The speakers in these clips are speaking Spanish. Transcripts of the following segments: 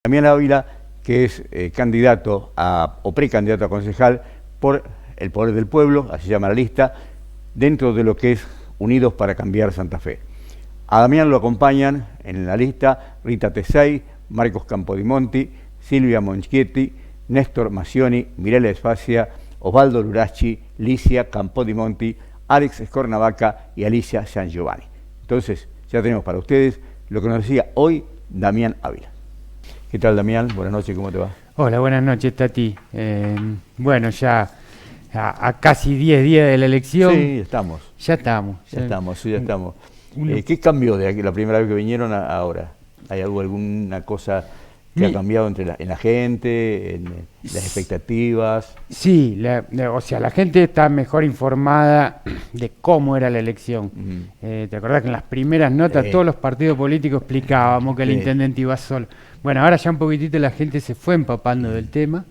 Damián Ávila, que es candidato o precandidato a concejal por el Poder del Pueblo, así se llama la lista, dentro de lo que es Unidos para Cambiar Santa Fe. A Damián lo acompañan en la lista Rita Tesay, Marcos Campodimonti, Silvia Monchietti, Néstor Macioni, Mirela Esfacia, Osvaldo Lurachi, Licia Campodimonti, Alex Escornavaca y Alicia San Giovanni. Entonces, ya tenemos para ustedes lo que nos decía hoy Damián Ávila. ¿Qué tal, Damián? Buenas noches, ¿cómo te va? Hola, buenas noches, Tati. Bueno, ya a casi 10 días de la elección. Sí, estamos. Ya estamos. Ya estamos. ¿Qué cambió de aquí, la primera vez que vinieron a ahora? ¿Hay alguna cosa que ha cambiado en la gente, en las expectativas? Sí, o sea, la gente está mejor informada de cómo era la elección. ¿Te acordás que en las primeras notas todos los partidos políticos explicábamos que el intendente iba solo? Bueno, ahora ya un poquitito la gente se fue empapando del tema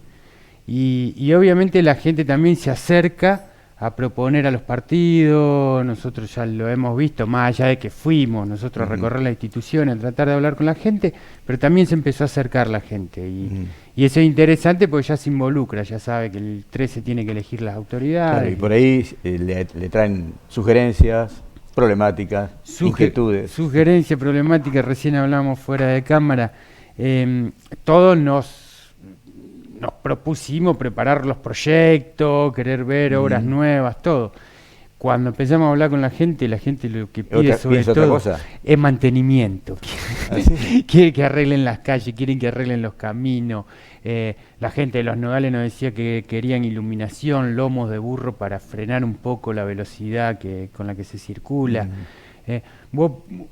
y obviamente la gente también se acerca a proponer a los partidos. Nosotros ya lo hemos visto, más allá de que fuimos nosotros a recorrer la institución, a tratar de hablar con la gente, pero también se empezó a acercar la gente y eso es interesante porque ya se involucra, ya sabe que el 13 tiene que elegir las autoridades. Claro, y por ahí le traen sugerencias, problemáticas, inquietudes. Sugerencias, problemáticas, recién hablamos fuera de cámara. Todos nos propusimos preparar los proyectos, querer ver obras nuevas, todo. Cuando empezamos a hablar con la gente lo que pide sobre todo es mantenimiento. Quiere que arreglen las calles, quieren que arreglen los caminos. La gente de Los Nogales nos decía que querían iluminación, lomos de burro para frenar un poco la velocidad con la que se circula.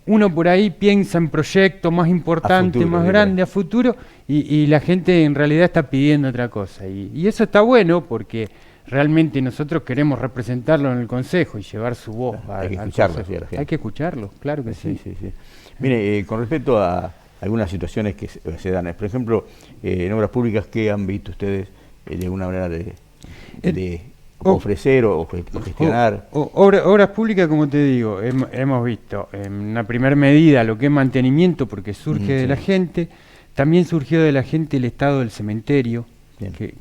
Uno por ahí piensa en proyectos más importantes, más grandes a futuro y la gente en realidad está pidiendo otra cosa y eso está bueno porque realmente nosotros queremos representarlo en el Consejo y llevar su voz hay que escucharlo, sí, a la gente. Hay que escucharlo, claro que sí. Mire, con respecto a algunas situaciones que se dan, por ejemplo, en obras públicas, ¿qué han visto ustedes de alguna manera de ofrecer o gestionar? Obras públicas, como te digo, hemos visto en una primera medida lo que es mantenimiento, porque surge de la gente. También surgió de la gente el estado del cementerio,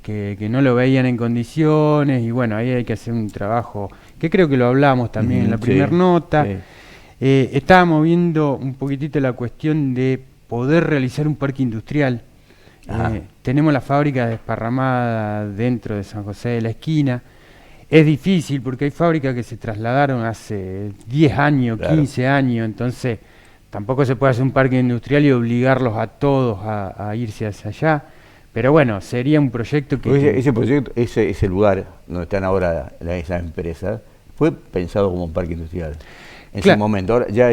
que no lo veían en condiciones, y bueno, ahí hay que hacer un trabajo, que creo que lo hablamos también en la primera nota. Estábamos viendo un poquitito la cuestión de poder realizar un parque industrial. Tenemos la fábrica desparramada dentro de San José de la Esquina. Es difícil porque hay fábricas que se trasladaron hace 10 años, 15 años, entonces tampoco se puede hacer un parque industrial y obligarlos a todos a irse hacia allá. Pero bueno, sería un proyecto que... Ese proyecto, ese lugar donde están ahora esas empresas, fue pensado como un parque industrial en su momento. Ahora ya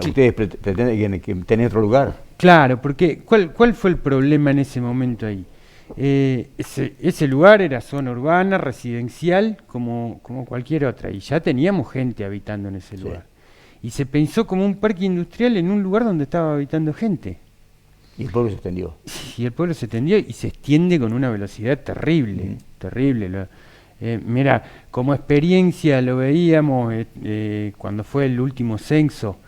ustedes pretenden que tener otro lugar. Claro, porque ¿cuál fue el problema en ese momento ahí? Ese lugar era zona urbana, residencial, como cualquier otra, y ya teníamos gente habitando en ese lugar. Y se pensó como un parque industrial en un lugar donde estaba habitando gente. Y el pueblo se extendió. Y el pueblo se extendió y se extiende con una velocidad terrible, terrible. Mira, como experiencia lo veíamos cuando fue el último censo.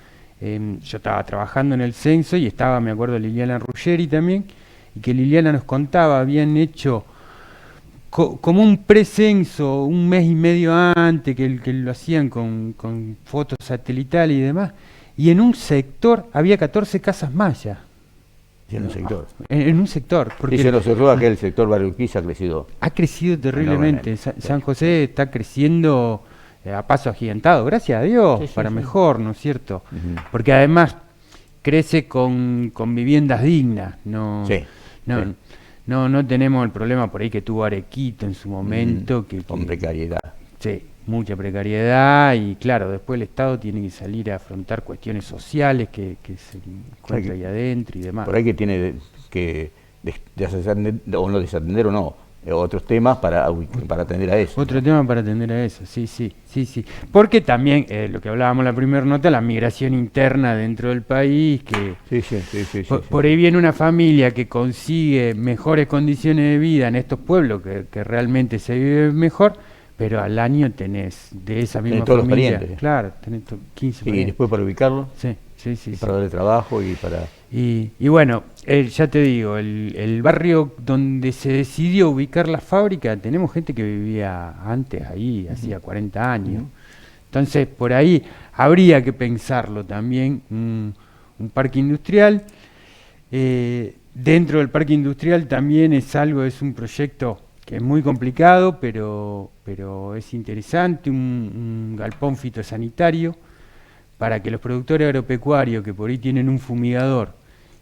Yo estaba trabajando en el censo y estaba, me acuerdo, Liliana Ruggeri también, y que Liliana nos contaba, habían hecho como un precenso un mes y medio antes, que lo hacían con fotos satelitales y demás, y en un sector había 14 casas más ya. En un sector. En un sector. Porque se nos observa que el sector Barrio Urquiza ha crecido. Ha crecido terriblemente. San José está creciendo a paso agigantado, gracias a Dios, para mejor, ¿no es cierto? Porque además crece con viviendas dignas. No tenemos el problema por ahí que tuvo Arequito en su momento. Con precariedad. Sí, mucha precariedad y claro, después el Estado tiene que salir a afrontar cuestiones sociales que se encuentra ahí adentro y demás. Por ahí que tiene que desatender, o no desatender o no, otros temas para atender a eso. Otro tema para atender a eso, sí. Porque también, lo que hablábamos en la primera nota, la migración interna dentro del país, que por ahí viene una familia que consigue mejores condiciones de vida en estos pueblos, que realmente se vive mejor, pero al año tenés de esa misma todos familia. Los parientes. Claro, tenés 15 parientes. Y después para ubicarlo. Sí. Sí, sí, y para darle trabajo y para... Y bueno, ya te digo, el barrio donde se decidió ubicar la fábrica, tenemos gente que vivía antes ahí, hacía 40 años. Entonces, por ahí habría que pensarlo también, un parque industrial. Dentro del parque industrial también es un proyecto que es muy complicado, pero es interesante, un galpón fitosanitario para que los productores agropecuarios que por ahí tienen un fumigador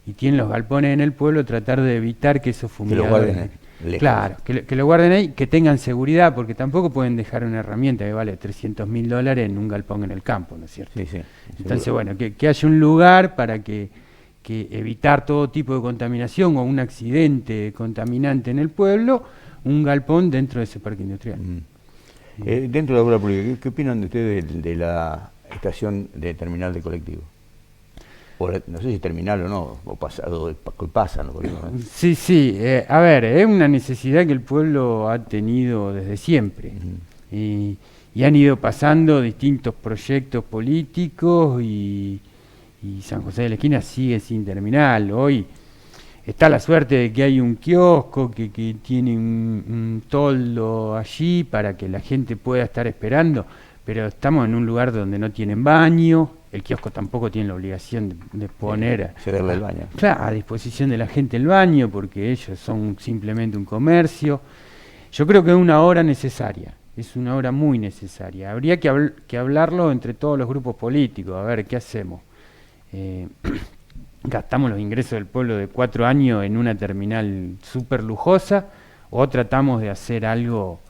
y tienen los galpones en el pueblo, tratar de evitar que esos fumigadores... Que lo guarden lejos. Claro, que lo guarden ahí, que tengan seguridad, porque tampoco pueden dejar una herramienta que vale $300.000 en un galpón en el campo, ¿no es cierto? Sí, sí. Entonces, Seguro. bueno, que haya un lugar para que evitar todo tipo de contaminación o un accidente contaminante en el pueblo, un galpón dentro de ese parque industrial. Dentro de la obra pública, ¿qué opinan de ustedes de la estación de terminal de colectivo? O no sé si terminal o no, o pasado, pasa, ¿no? Sí, sí, a ver, es una necesidad que el pueblo ha tenido desde siempre. Y han ido pasando distintos proyectos políticos y San José de la Esquina sigue sin terminal. Hoy está la suerte de que hay un kiosco que tiene un toldo allí para que la gente pueda estar esperando, pero estamos en un lugar donde no tienen baño, el kiosco tampoco tiene la obligación de poner cederle el baño. Claro, a disposición de la gente el baño, porque ellos son simplemente un comercio. Yo creo que es una obra necesaria, es una obra muy necesaria. Habría que hablarlo entre todos los grupos políticos, a ver qué hacemos. Gastamos los ingresos del pueblo de 4 años en una terminal súper lujosa, o tratamos de hacer algo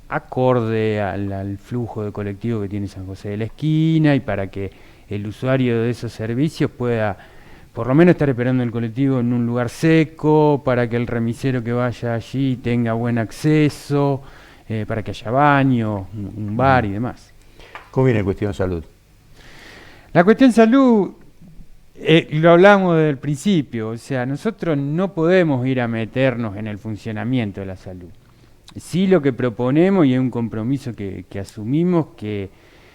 acorde al flujo de colectivo que tiene San José de la Esquina, y para que el usuario de esos servicios pueda por lo menos estar esperando el colectivo en un lugar seco, para que el remisero que vaya allí tenga buen acceso, para que haya baño, un bar y demás. ¿Cómo viene la cuestión salud? La cuestión salud, lo hablamos desde el principio, o sea, nosotros no podemos ir a meternos en el funcionamiento de la salud. Sí, lo que proponemos, y es un compromiso que asumimos, que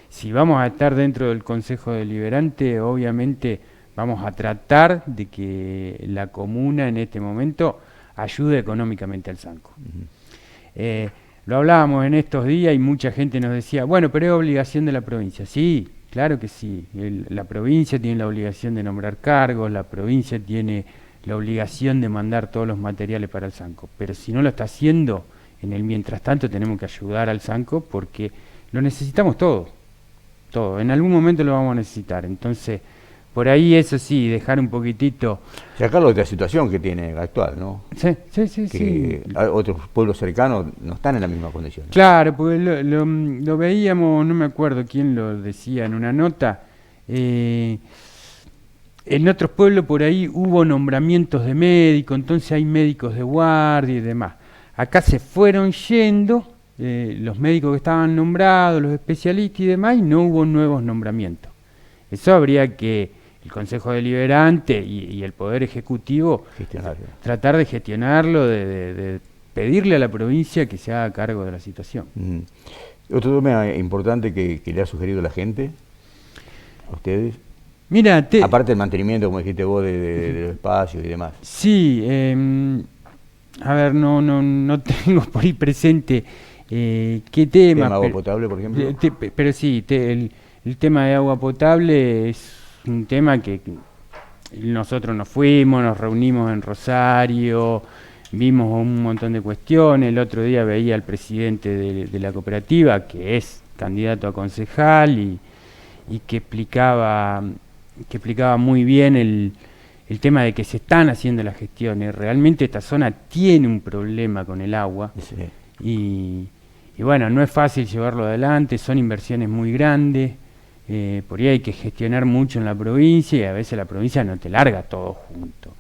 si vamos a estar dentro del Consejo Deliberante, obviamente vamos a tratar de que la comuna en este momento ayude económicamente al Sanco. Lo hablábamos en estos días y mucha gente nos decía, bueno, pero es obligación de la provincia. Sí, claro que sí. La provincia tiene la obligación de nombrar cargos, la provincia tiene la obligación de mandar todos los materiales para el Sanco. Pero si no lo está haciendo, en el mientras tanto tenemos que ayudar al Sanco porque lo necesitamos todo. En algún momento lo vamos a necesitar. Entonces, por ahí eso sí, dejar un poquitito... Sacarlo de la situación que tiene actual, ¿no? Sí. Que otros pueblos cercanos no están en la misma condición. Claro, porque lo veíamos, no me acuerdo quién lo decía en una nota, en otros pueblos por ahí hubo nombramientos de médicos, entonces hay médicos de guardia y demás. Acá se fueron yendo los médicos que estaban nombrados, los especialistas y demás, y no hubo nuevos nombramientos. Eso habría que el Consejo Deliberante y el Poder Ejecutivo tratar de gestionarlo, de pedirle a la provincia que se haga cargo de la situación. Otro tema importante que le ha sugerido la gente a ustedes, mira, aparte del mantenimiento, como dijiste vos, de los espacios y demás. Sí, a ver, no tengo por ahí presente qué tema. ¿Tema agua potable, por ejemplo? Pero sí, el tema de agua potable es un tema que nosotros nos fuimos, nos reunimos en Rosario, vimos un montón de cuestiones. El otro día veía al presidente de la cooperativa, que es candidato a concejal, y que explicaba muy bien el tema de que se están haciendo las gestiones. Realmente esta zona tiene un problema con el agua, sí. Y bueno, no es fácil llevarlo adelante, son inversiones muy grandes, por ahí hay que gestionar mucho en la provincia y a veces la provincia no te larga todo junto.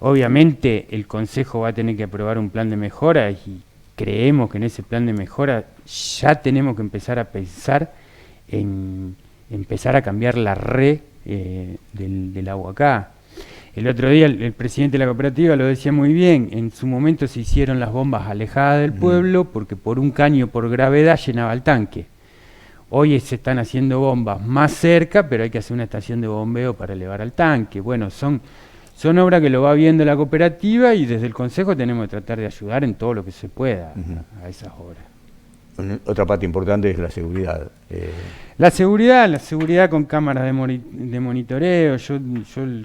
Obviamente el Consejo va a tener que aprobar un plan de mejora y creemos que en ese plan de mejora ya tenemos que empezar a pensar en empezar a cambiar la red del agua acá. El otro día el presidente de la cooperativa lo decía muy bien, en su momento se hicieron las bombas alejadas del pueblo porque por un caño por gravedad llenaba el tanque. Hoy se están haciendo bombas más cerca, pero hay que hacer una estación de bombeo para elevar al tanque. Bueno, son obras que lo va viendo la cooperativa y desde el Consejo tenemos que tratar de ayudar en todo lo que se pueda a esas obras. Otra parte importante es la seguridad. La seguridad con cámaras de monitoreo, yo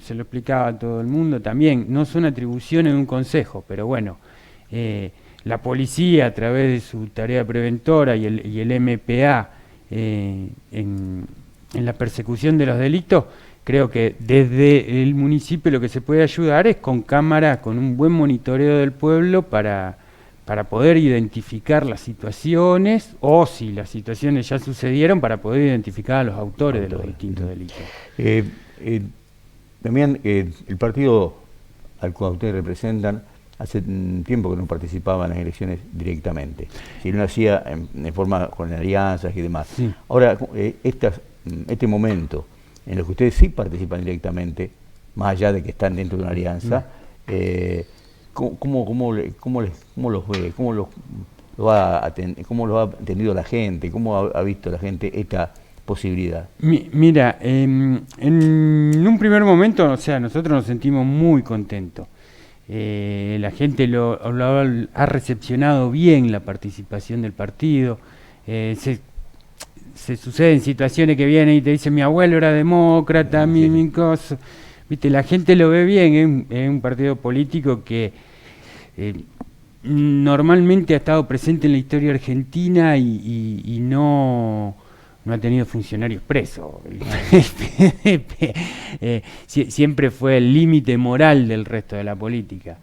se lo explicaba a todo el mundo también, no son atribuciones de un consejo, pero bueno, la policía a través de su tarea preventora y el MPA en la persecución de los delitos, creo que desde el municipio lo que se puede ayudar es con cámaras, con un buen monitoreo del pueblo para poder identificar las situaciones, o si las situaciones ya sucedieron, para poder identificar a los autores de los distintos delitos. También el partido al cual ustedes representan hace tiempo que no participaba en las elecciones directamente, si lo hacía en forma con alianzas y demás. Sí. Ahora, este momento en el que ustedes sí participan directamente, más allá de que están dentro de una alianza, ¿Cómo los ve? ¿Cómo lo ha atendido la gente? ¿Cómo ha visto la gente esta posibilidad? Mira, en un primer momento, o sea, nosotros nos sentimos muy contentos. La gente lo ha recepcionado bien la participación del partido. Se suceden situaciones que vienen y te dicen mi abuelo era demócrata, mi cosa. Viste, la gente lo ve bien, es un partido político que normalmente ha estado presente en la historia argentina y no ha tenido funcionarios presos. Siempre fue el límite moral del resto de la política.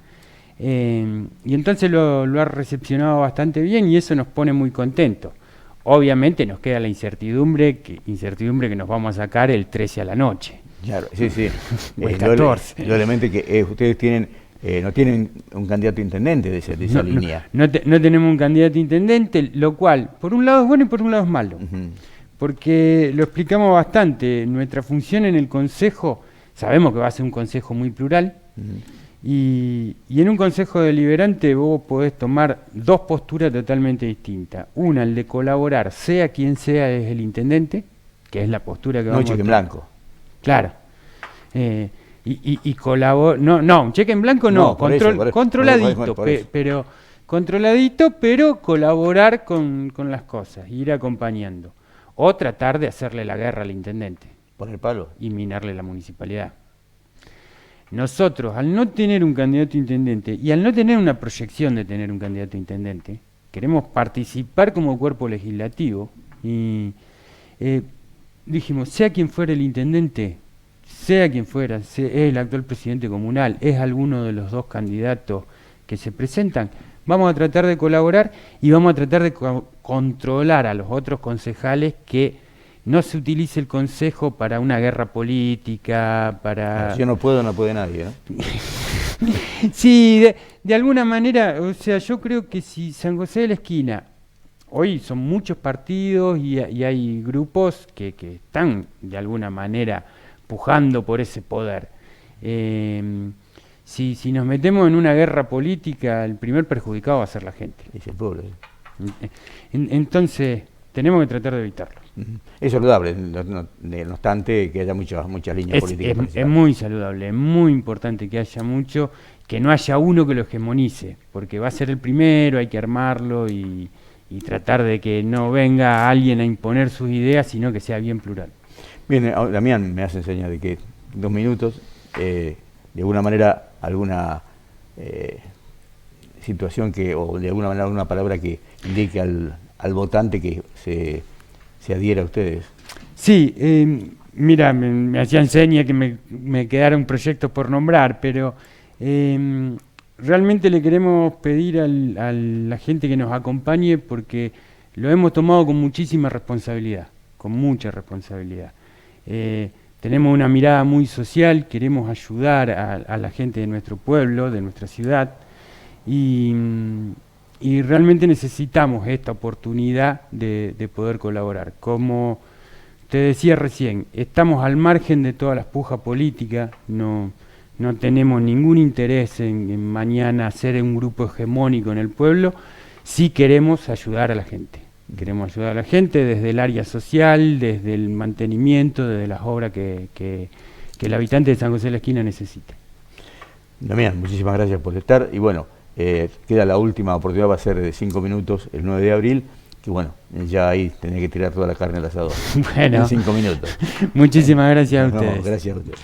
Y entonces lo ha recepcionado bastante bien y eso nos pone muy contentos. Obviamente nos queda la incertidumbre que nos vamos a sacar el 13 a la noche. Claro, sí. El 14. Probablemente que ustedes no tienen un candidato a intendente de esa línea. No tenemos un candidato a intendente, lo cual, por un lado es bueno y por un lado es malo. Porque lo explicamos bastante. Nuestra función en el Consejo, sabemos que va a ser un Consejo muy plural, y en un Consejo Deliberante vos podés tomar dos posturas totalmente distintas. Una, el de colaborar, sea quien sea es el intendente, que es la postura que vamos a tomar. No cheque en blanco. Claro. Y colaborar. No, un cheque en blanco no, controladito, pero controladito, pero colaborar con las cosas, ir acompañando. O tratar de hacerle la guerra al intendente. ¿Poner palo? Y minarle la municipalidad. Nosotros, al no tener un candidato a intendente y al no tener una proyección de tener un candidato a intendente, queremos participar como cuerpo legislativo y dijimos, sea quien fuera el intendente, sea quien fuera, es el actual presidente comunal, es alguno de los dos candidatos que se presentan, vamos a tratar de colaborar y vamos a tratar de controlar a los otros concejales que no se utilice el consejo para una guerra política, para... Si yo no puedo, no puede nadie, ¿no? Sí, de alguna manera, o sea, yo creo que si San José de la Esquina, hoy son muchos partidos y hay grupos que están de alguna manera pujando por ese poder. Si nos metemos en una guerra política, el primer perjudicado va a ser la gente. Es el pueblo. Entonces, tenemos que tratar de evitarlo. Es saludable, no obstante que haya muchas líneas políticas. Es muy saludable, es muy importante que haya mucho, que no haya uno que lo hegemonice, porque va a ser el primero, hay que armarlo y tratar de que no venga alguien a imponer sus ideas, sino que sea bien plural. Bien, Damián me hace señas de que 2 minutos, de alguna manera, alguna situación o de alguna manera alguna palabra que indique al votante que se adhiera a ustedes. Sí, mira, me hacían señas que me quedaron proyectos por nombrar, pero realmente le queremos pedir a la gente que nos acompañe porque lo hemos tomado con muchísima responsabilidad, con mucha responsabilidad. Tenemos una mirada muy social, queremos ayudar a la gente de nuestro pueblo, de nuestra ciudad, y realmente necesitamos esta oportunidad de poder colaborar. Como te decía recién, estamos al margen de todas las pujas políticas, no tenemos ningún interés en mañana ser un grupo hegemónico en el pueblo, sí queremos ayudar a la gente. Queremos ayudar a la gente desde el área social, desde el mantenimiento, desde las obras que el habitante de San José de la Esquina necesite. Damián, muchísimas gracias por estar. Y bueno, queda la última oportunidad, va a ser de 5 minutos, el 9 de abril. Que bueno, ya ahí tenés que tirar toda la carne al asador. Bueno, en 5 minutos. Muchísimas gracias a ustedes. Gracias a ustedes.